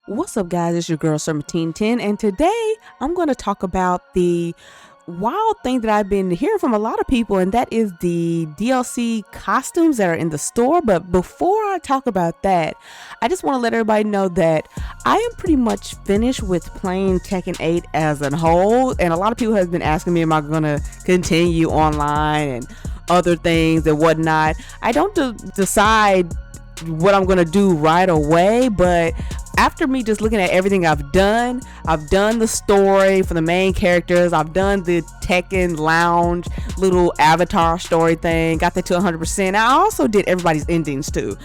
What's up, guys? It's your girl, Serpentine10, and today I'm going to talk about the wild thing that I've been hearing from a lot of people, and that is the DLC costumes that are in the store. But before I talk about that, I just want to let everybody know that I am pretty much finished with playing Tekken 8 as a whole, and a lot of people have been asking me, am I going to continue online and other things and whatnot. I don't decide what I'm gonna do right away, but after me just looking at everything I've done the story for the main characters, I've done the Tekken lounge little avatar story thing, got that to 100%. I also did everybody's endings too,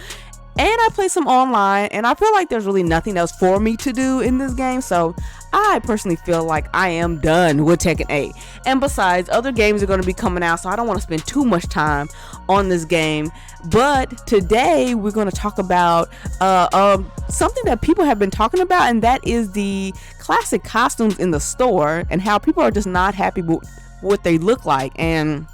and I played some online, and I feel like there's really nothing else for me to do in this game, so I personally feel like I am done with Tekken 8. And besides, other games are going to be coming out, so I don't want to spend too much time on this game. But today we're going to talk about something that people have been talking about, and that is the classic costumes in the store and how people are just not happy with what they look like. And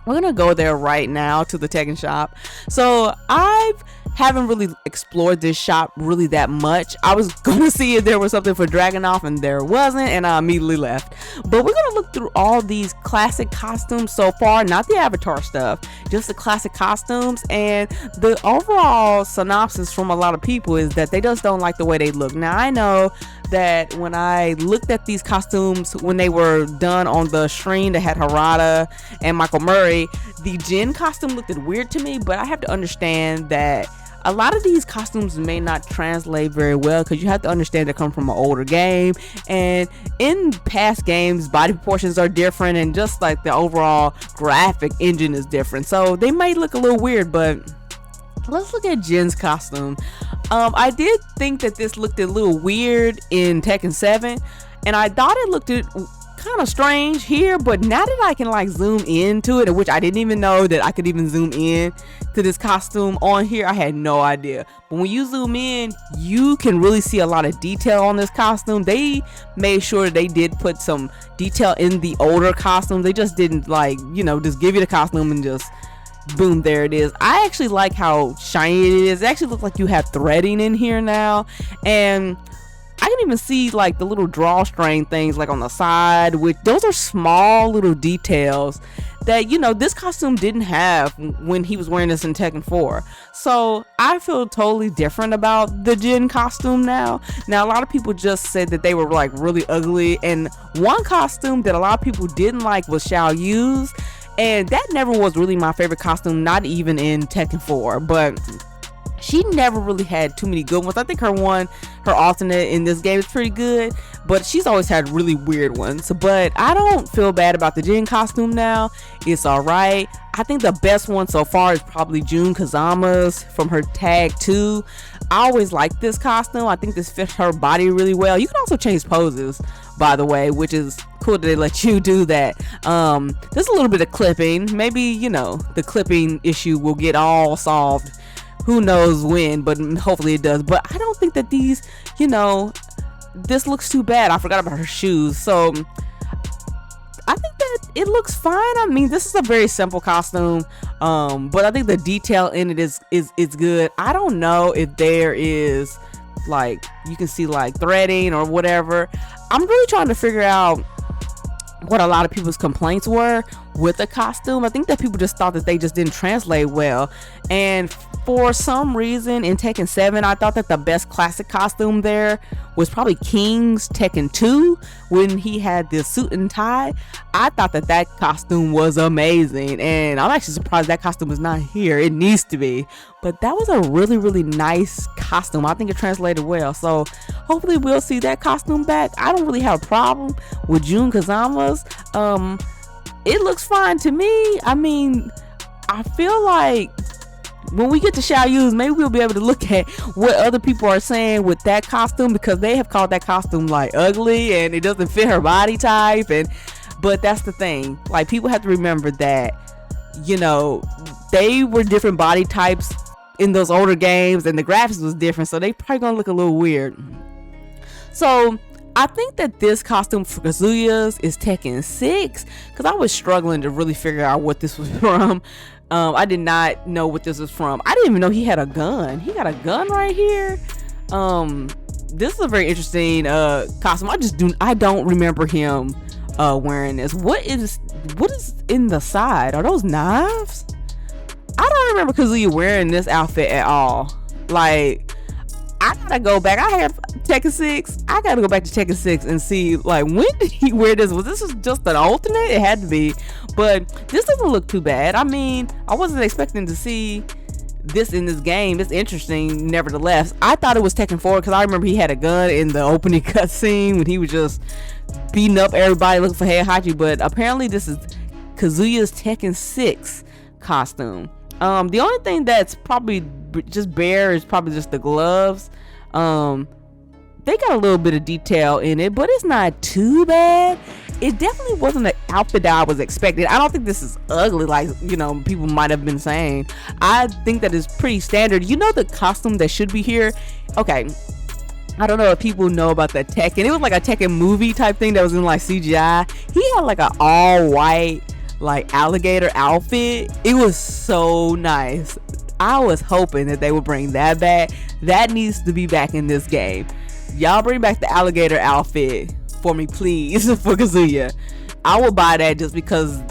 we're going to go there right now to the Tekken shop. So I haven't really explored this shop really that much. I was gonna see if there was something for Dragunov, and there wasn't, and I immediately left. But we're gonna look through all these classic costumes so far, not the avatar stuff, just the classic costumes. And the overall synopsis from a lot of people is that they just don't like the way they look. Now, I know that when I looked at these costumes when they were done on the stream that had Harada and Michael Murray, the Jin costume looked weird to me, but I have to understand that a lot of these costumes may not translate very well, because you have to understand they come from an older game, and in past games body proportions are different, and just like the overall graphic engine is different, so they might look a little weird. But let's look at Jin's costume. I did think that this looked a little weird in Tekken 7, and I thought it looked kind of strange here, but now that I can like zoom into it, which I didn't even know that I could even zoom in to this costume on here, I had no idea. But when you zoom in, you can really see a lot of detail on this costume. They made sure they did put some detail in the older costume. They just didn't like, just give you the costume and just boom, there it is. I actually like how shiny it is. It actually looks like you have threading in here now, and I can even see like the little drawstring things like on the side, which those are small little details that this costume didn't have when he was wearing this in Tekken 4. So I feel totally different about the Jin costume now. Now, a lot of people just said that they were like really ugly, and one costume that a lot of people didn't like was Xiaoyu's, and that never was really my favorite costume, not even in Tekken 4, but she never really had too many good ones. I think her alternate in this game is pretty good, but she's always had really weird ones. But I don't feel bad about the Jin costume now. It's alright. I think the best one so far is probably Jun Kazama's from her Tag 2. I always liked this costume. I think this fits her body really well. You can also change poses, by the way, which is cool that they let you do that. There's a little bit of clipping. Maybe, the clipping issue will get all solved. Who knows when, but hopefully it does. But I don't think that these, this looks too bad. I forgot about her shoes. So I think that it looks fine. I mean, this is a very simple costume, but I think the detail in it is good. I don't know if there is like, you can see like threading or whatever. I'm really trying to figure out what a lot of people's complaints were with the costume. I think that people just thought that they just didn't translate well, and for some reason in Tekken 7 I thought that the best classic costume there was probably King's Tekken 2 when he had the suit and tie. I thought that costume was amazing, and I'm actually surprised that costume is not here. It needs to be, but that was a really, really nice costume. I think it translated well, so hopefully we'll see that costume back. I don't really have a problem with Jun Kazama's. It looks fine to me. I mean, I feel like when we get to Xiaoyu's, maybe we'll be able to look at what other people are saying with that costume, because they have called that costume like ugly and it doesn't fit her body type. But that's the thing, like, people have to remember that they were different body types in those older games, and the graphics was different, so they probably gonna look a little weird. So I think that this costume for Kazuya's is Tekken 6, because I was struggling to really figure out what this was from. I did not know what this was from. I didn't even know he had a gun. He got a gun right here. this is a very interesting costume. I don't remember him wearing this. What is in the side? Are those knives? I don't remember Kazuya wearing this outfit at all. Like, I gotta go back. I have Tekken 6. I gotta go back to Tekken 6 and see, like, when did he wear this? Was this just an alternate? It had to be. But this doesn't look too bad. I mean, I wasn't expecting to see this in this game. It's interesting nevertheless. I thought it was Tekken 4 because I remember he had a gun in the opening cutscene when he was just beating up everybody looking for Heihachi. But apparently this is Kazuya's Tekken 6 costume. The only thing that's probably just bare is probably just the gloves. They got a little bit of detail in it, but it's not too bad. It definitely wasn't an outfit that I was expecting. I don't think this is ugly like, people might have been saying. I think that it's pretty standard. The costume that should be here? Okay, I don't know if people know about that Tekken. It was like a Tekken movie type thing that was in like CGI. He had like an all white like alligator outfit. It was so nice. I was hoping that they would bring that back. That needs to be back in this game. Y'all bring back the alligator outfit for me, please, for Kazuya. I will buy that just because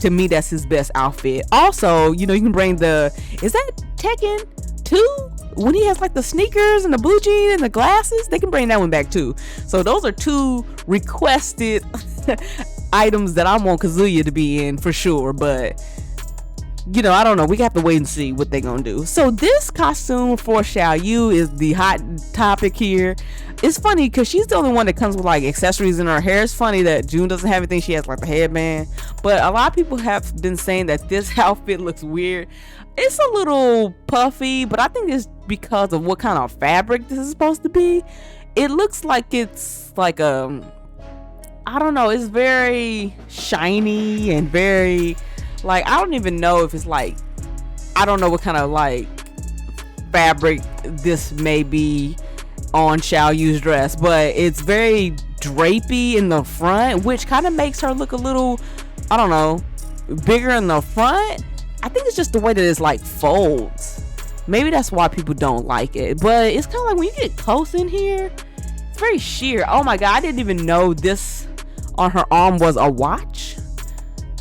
to me that's his best outfit. Also, you can bring is that Tekken 2? When he has like the sneakers and the blue jean and the glasses, they can bring that one back too. So those are two requested items that I want Kazuya to be in for sure. But I don't know. We have to wait and see what they're gonna do. So this costume for Shou is the hot topic here. It's funny because she's the only one that comes with like accessories in her hair. It's funny that June doesn't have anything. She has like the headband. But a lot of people have been saying that this outfit looks weird. It's a little puffy, but I think it's because of what kind of fabric this is supposed to be. It looks like it's like I don't know. It's very shiny and very like, I don't even know if it's like, I don't know what kind of like fabric this may be on Xiaoyu's dress, but it's very drapey in the front, which kind of makes her look a little, I don't know, bigger in the front. I think it's just the way that it's like folds. Maybe that's why people don't like it, but it's kind of like when you get close in here, it's very sheer. Oh my god, I didn't even know this on her arm was a watch.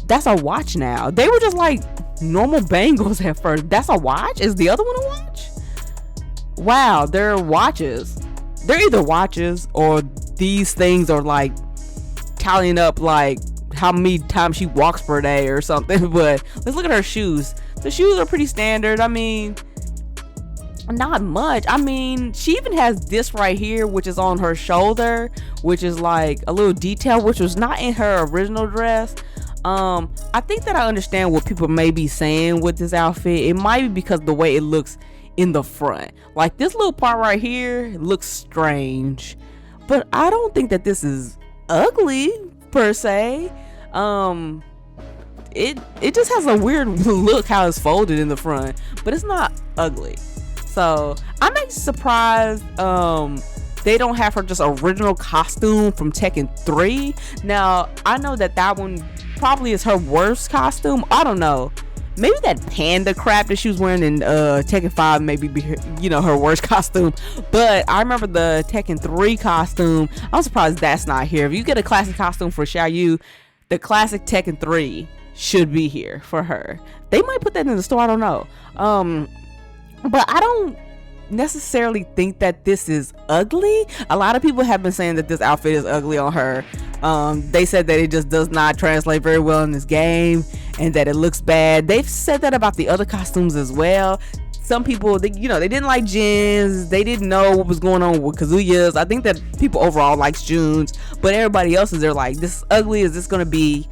That's a watch now. They were just like normal bangles at first. That's a watch? Is the other one a watch? Wow, they're watches. They're either watches or these things are like tallying up like how many times she walks per day or something. But let's look at her shoes. The shoes are pretty standard. I mean, not much. I mean, she even has this right here, which is on her shoulder, which is like a little detail, which was not in her original dress. I think that I understand what people may be saying with this outfit. It might be because the way it looks in the front. Like this little part right here looks strange, but I don't think that this is ugly per se. It just has a weird look how it's folded in the front, but it's not ugly. So I'm actually surprised they don't have her just original costume from Tekken 3. Now I know that one probably is her worst costume. I don't know, maybe that panda crap that she was wearing in Tekken 5 maybe be her worst costume. But I remember the Tekken 3 costume. I'm surprised that's not here. If you get a classic costume for Xiaoyu, the classic Tekken 3 should be here for her. They might put that in the store, I don't know. But I don't necessarily think that this is ugly. A lot of people have been saying that this outfit is ugly on her. They said that it just does not translate very well in this game and that it looks bad. They've said that about the other costumes as well. Some people, they didn't like Jin's. They didn't know what was going on with Kazuya's. I think that people overall likes June's, but everybody else's, they're like, this is ugly. Is this going to be,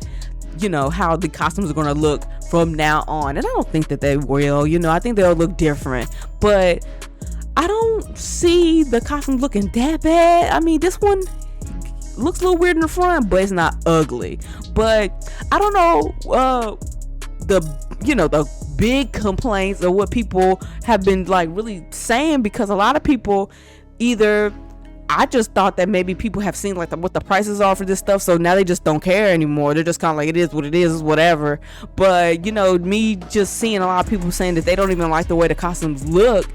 how the costumes are going to look from now on? And I don't think that they will. I think they'll look different, but I don't see the costume looking that bad. I mean, this one looks a little weird in the front, but it's not ugly. But I don't know the big complaints or what people have been like really saying, because a lot of people either, I just thought that maybe people have seen like what the prices are for this stuff, so now they just don't care anymore. They're just kind of like, it is what it is, whatever. But me just seeing a lot of people saying that they don't even like the way the costumes look,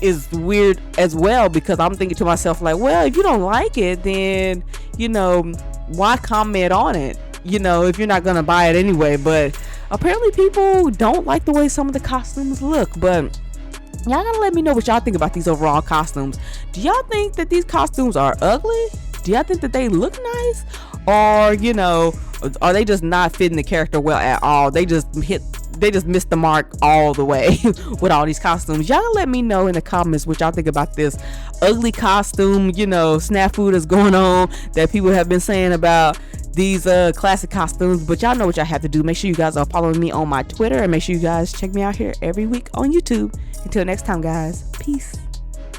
is weird as well, because I'm thinking to myself like, well, if you don't like it, then why comment on it, if you're not gonna buy it anyway. But apparently people don't like the way some of the costumes look. But y'all gotta let me know what y'all think about these overall costumes. Do y'all think that these costumes are ugly? Do y'all think that they look nice? Or are they just not fitting the character well at all? They just missed the mark all the way with all these costumes. Y'all let me know in the comments what y'all think about this ugly costume snafu that's going on, that people have been saying about these classic costumes. But y'all know what y'all have to do. Make sure you guys are following me on my Twitter, and make sure you guys check me out here every week on YouTube. Until next time, guys, peace.